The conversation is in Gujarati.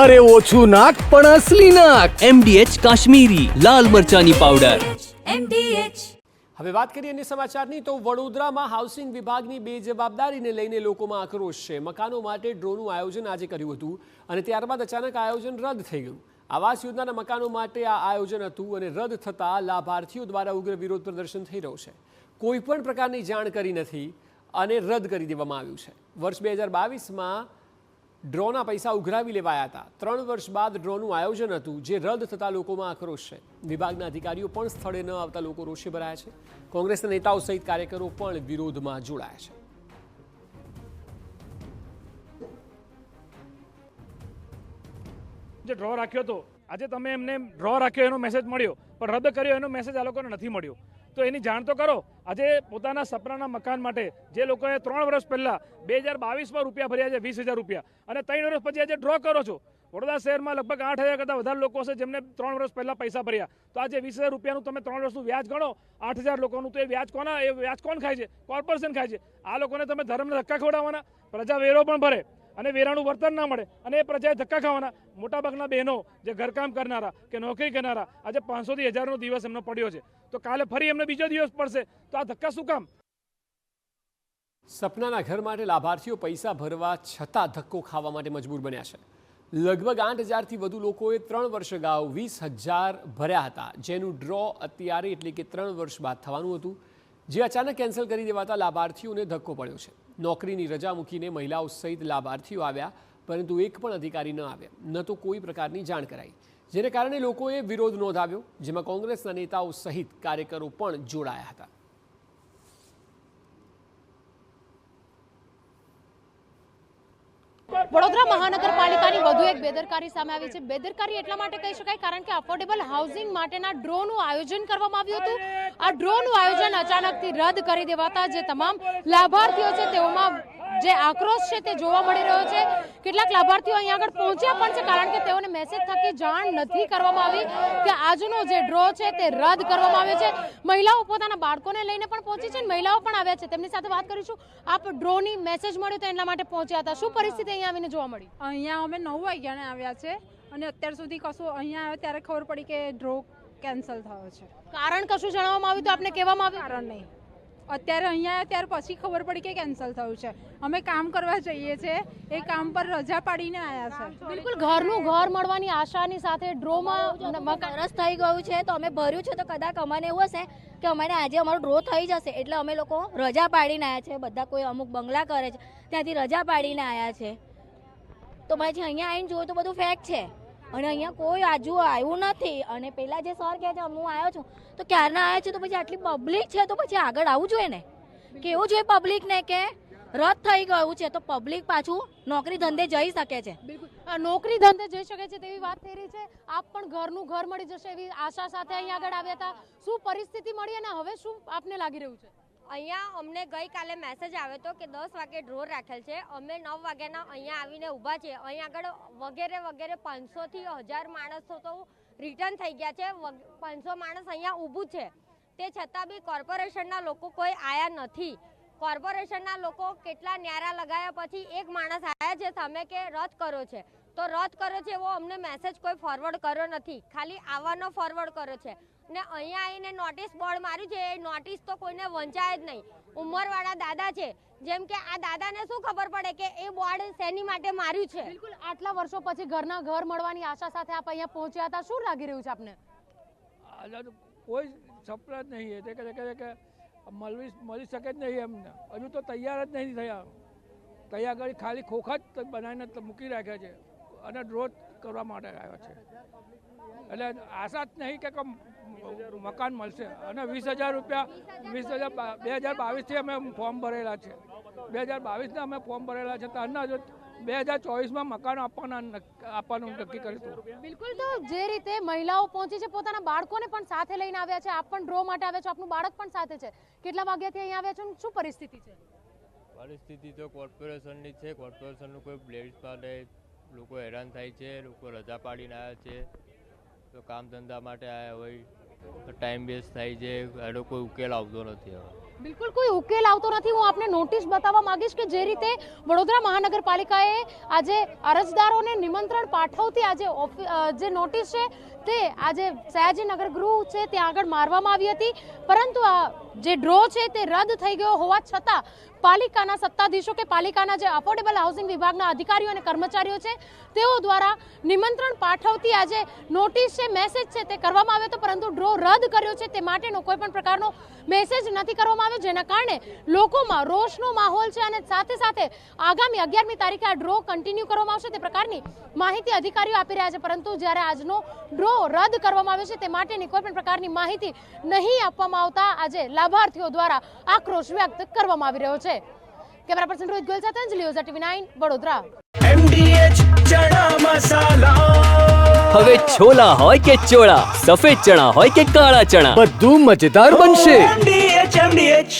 અરે ઓછું નાક પણ અસલી નાક. MDH કાશ્મીરી લાલ મરચાની પાવડર. હવે વાત કરીએ અન્ય સમાચારની તો વડોદરામાં હાઉસિંગ વિભાગની બેજવાબદારીને લઈને લોકોમાં આક્રોશ છે. મકાનો માટે ડ્રોનું આયોજન આજે કર્યું હતું અને ત્યારબાદ અચાનક આયોજન રદ થઈ ગયું. આવાસ યોજનાના મકાનો માટે આ આયોજન હતું અને રદ થતાં લાભાર્થીઓ દ્વારા ઉગ્ર વિરોધ પ્રદર્શન થઈ રહ્યું છે. કોઈ પણ પ્રકારની જાણ કરી નથી અને રદ કરી દેવામાં આવ્યું છે. વર્ષ 2022માં ડ્રોના પૈસા ઉઘરાવી લેવાયા હતા. 3 વર્ષ બાદ ડ્રોનું આયોજન હતું જે રદ થતાં લોકોમાં આક્રોશ છે. વિભાગના અધિકારીઓ પણ સ્થળે ન આવતા લોકો રોષે ભરાયા છે. કોંગ્રેસના નેતાઓ સહિત કાર્યકરો પણ વિરોધમાં જોડાયા છે. જે ડ્રો રાખ્યો હતો આજે તમે એમને ડ્રો રાખ્યો એનો મેસેજ મળ્યો પણ રદ કર્યો એનો મેસેજ આ લોકોને નથી મળ્યો. તો એની જાણ તો કરો. આજે પોતાના સપનાના મકાન માટે જે લોકોએ 3 વર્ષ પહેલા 2022માં રૂપિયા ભર્યા છે 20,000 રૂપિયા અને 3 વર્ષ પછી આજે ડ્રો કરો છો. વડોદરા શહેરમાં લગભગ 8,000 કરતાં વધારે લોકો છે જેમને 3 વર્ષ પહેલા પૈસા ભર્યા. તો આજે 20,000 રૂપિયાનું તમે 3 વર્ષનું વ્યાજ ગણો 8,000 લોકોનું તો એ વ્યાજ કોણ ખાય છે? કોર્પોરેશન ખાય છે. આ લોકોને તમે ધર્મને ધક્કા ખવડાવવાના. પ્રજા વેરો પણ ભરે અને વેરાનું વર્તન ના મળે અને એ પ્રજાએ ધક્કા ખાવાના. મોટાભાગના બહેનો જે ઘરકામ કરનારા કે નોકરી કરનારા આજે 500 થી 1000નો દિવસ એમનો પડ્યો છે. તો કાલે ફરી એમને બીજો દિવસ પડશે તો આ ધક્કા શું કામ? સપનાના ઘર માટે લાભાર્થીઓ પૈસા ભરવા છતાં ધક્કો ખાવા માટે મજબૂર બન્યા છે. લગભગ 8,000થી વધુ લોકોએ 3 વર્ષ અગાઉ 20,000 ભર્યા હતા જેનું ડ્રો અત્યારે એટલે કે 3 વર્ષ બાદ થવાનું હતું જે અચાનક કેન્સલ કરી દેવાતા લાભાર્થીઓને ધક્કો પડ્યો છે. નોકરીની રજા મૂકીને મહિલાઓ સહિત લાભાર્થીઓ આવ્યા પરંતુ એક પણ અધિકારી ન આવ્યા, ન તો કોઈ પ્રકારની જાણ કરાઈ, જેને કારણે લોકોએ વિરોધ નોંધાવ્યો જેમાં કોંગ્રેસના નેતાઓ સહિત કાર્યકરો પણ જોડાયા હતા. વડોદરા મહાનગરપાલિકાની વધુ એક બેદરકારી સામે આવી છે. બેદરકારી એટલા માટે કહી શકાય કારણ કે અફોર્ડેબલ હાઉસિંગ માટેના ડ્રોનું આયોજન કરવામાં આવ્યું હતું. આ ડ્રોનું આયોજન અચાનકથી રદ કરી દેવાતા જે તમામ લાભાર્થીઓ છે તેઓમાં જે આક્રોશ છે તે જોવા મળી રહ્યો છે. કેટલાક લાભાર્થીઓ અહીંયા આગળ પહોંચ્યા પણ છે કારણ કે તેઓને મેસેજ થકી જાણ નથી કરવામાં આવી કે આજનો જે ડ્રો છે તે રદ કરવામાં આવ્યો છે. મહિલાઓ પોતાના બાળકોને લઈને પણ પહોંચી છે અને મહિલાઓ પણ આવ્યા છે. તેમની સાથે વાત કરીશું. આપ ડ્રોની મેસેજ મળ્યો તો એના માટે પહોંચ્યા હતા. શું પરિસ્થિતિ અહીંયા આવીને જોવા મળી? અહીંયા અમે 9 વાગ્યાને આવ્યા છે અને અત્યાર સુધી કશું અહીંયા આવ્યા ત્યારે ખબર પડી કે ડ્રો કેન્સલ થયો છે. કારણ કશું જણાવવામાં આવ્યું તો આપને કહેવામાં આવ્યું? કારણ નહીં. અત્યારે અહીંયા આવ્યા ત્યાર પછી ખબર પડી કે કેન્સલ થયું છે. અમે કામ કરવા જઈએ છીએ એ કામ પર રજા પાડીને આવ્યા છે. બિલકુલ ઘરનું ઘર મળવાની આશાની સાથે ડ્રોમાં વરસ થઈ ગયું છે તો અમે ભર્યું છે તો કદાચ અમને એવું હશે કે અમારે આજે અમારો ડ્રો થઈ જશે એટલે અમે લોકો રજા પાડીને આવ્યા છે. બધા કોઈ અમુક બંગલા કરે છે ત્યાંથી રજા પાડીને આવ્યા છે. તો પછી અહીંયા આવીને જોયું તો બધું ફેક છે અને અહીંયા કોઈ આજુ આવ્યું નથી. અને પેલા જે સર કહે છે હું આવ્યો છું તો ક્યારના આવ્યા છે તો પછી આટલી પબ્લિક છે તો પછી આગળ આવવું જોઈએ ને. કેવું જોઈએ પબ્લિકને કે રદ થઈ ગયું છે તો પબ્લિક પાછું નોકરી ધંધે જઈ શકે છે. નોકરી ધંધે જઈ શકે છે તેવી વાત થઈ રહી છે. આપ પણ ઘરનું ઘર મળી જશે એવી આશા સાથે અહીંયા આગળ આવ્યા હતા. શું પરિસ્થિતિ મળી અને હવે શું આપને લાગી રહ્યું છે? અહીંયા અમને ગઈકાલે મેસેજ આવ્યો હતો કે 10 વાગે ડ્રો રાખેલ છે. અમે 9 વાગ્યાના અહીંયા આવીને ઊભા છે. અહીંયા આગળ વગેરે 500 થી 1000 માણસો તો રિટર્ન થઈ ગયા છે. 500 માણસ અહીંયા ઊભું છે. તે છતાં બી કોર્પોરેશનના લોકો કોઈ આયા નથી. કોર્પોરેશનના લોકો કેટલા ન્યારા લગાવ્યા પછી એક માણસ આવ્યા છે સામે કે રદ કર્યો છે. તો રદ કર્યો છે એવો અમને મેસેજ કોઈ ફોરવર્ડ કર્યો નથી. ખાલી આવવાનો ફોરવર્ડ કર્યો છે ને અહીંયા આવીને નોટિસ બોર્ડ માર્યું છે. એ નોટિસ તો કોઈને વંચાય જ નહીં. ઉંમરવાળા દાદા છે જેમ કે આ દાદાને શું ખબર પડે કે એ બોર્ડ શેની માટે માર્યું છે? બિલકુલ આટલા વર્ષો પછી ઘરના ઘર મળવાની આશા સાથે આપ અહીંયા પહોંચ્યા હતા. શું લાગી રહ્યું છે આપને? કોઈ સપના જ નહીં. તે કહે કે મળી શકે જ નહીં એમને. હજુ તો તૈયાર જ નહીં થયા. તૈયાર કરી ખાલી ખોખા જ બનાવીને મૂકી રાખ્યા છે અને ડ્રો કરવા માટે આવ્યા છે. એટલે આશા જ નહીં કે મકાન મળશે. અને 20,000 રૂપિયા 2022થી અમે ફોર્મ ભરેલા છે. 2022ના અમે ફોર્મ ભરેલા છે. ત્યારના જો 2024માં મકાન આપવાનું નક્કી કરીશું. બિલકુલ. તો જે રીતે મહિલાઓ પહોંચી છે પોતાના બાળકોને પણ સાથે લઈને આવ્યા છે. આપ પણ ડ્રો માટે આવ્યા છો, આપનું બાળક પણ સાથે છે. કેટલા વાગ્યાથી અહીંયા આવ્યા છો? શું પરિસ્થિતિ છે? પરિસ્થિતિ તો કોર્પોરેશનની છે. કોર્પોરેશનનું કોઈ બ્લેડ્સ માટે લોકો હેરાન થાય છે. લોકો રજા પાડીને આવ્યા છે તો કામ ધંધા માટે આવ્યા હોય ટાઈમ વેસ્ટ થાય છે, એનો કોઈ ઉકેલ આવતો નથી હવે. બિલકુલ કોઈ ઉકેલ આવતો નથી. હું આપને નોટિસ બતાવવા માંગીશ કે જે રીતે વડોદરા મહાનગરપાલિકાએ આજે અરજદારોને નિમંત્રણ પાઠવતી આજે જે નોટિસ છે તે આજે સયાજીનગર ગૃહ છે ત્યાં આગળ મારવામાં આવી હતી, પરંતુ આ જે ડ્રો છે તે રદ થઈ ગયો હોવા છતાં પાલિકાના સત્તાધીશો કે પાલિકાના જે અફોર્ડેબલ હાઉસિંગ વિભાગના અધિકારીઓ અને કર્મચારીઓ છે તેઓ દ્વારા નિમંત્રણ પાઠવતી આજે નોટિસ છે, મેસેજ છે તે કરવામાં આવ્યો હતો, પરંતુ ડ્રો રદ કર્યો છે તે માટેનો કોઈ પણ પ્રકારનો મેસેજ નથી કરવામાં આવ્યો, જેના કારણે લોકોમાં રોષનો માહોલ છે અને સાથે સાથે આગામી 11મી તારીખે આ ડ્રો કન્ટિન્યુ કરવામાં આવશે તે પ્રકારની માહિતી અધિકારીઓ આપી રહ્યા છે, પરંતુ જ્યારે આજનો ડ્રો રદ કરવામાં આવ્યો છે તે માટેની કોઈ પણ પ્રકારની માહિતી નહીં આપવામાં આવતા આજે લાભાર્થીઓ દ્વારા આક્રોશ વ્યક્ત કરવામાં આવી રહ્યો છે. કેમેરા પર્સન રોહિત ગોયલ સાથે અંજલિ ઓઝા, TV9 વડોદરા. હવે છોલા હોય કે ચોળા, સફેદ ચણા હોય કે કાળા ચણા, બધું મજેદાર બનશે.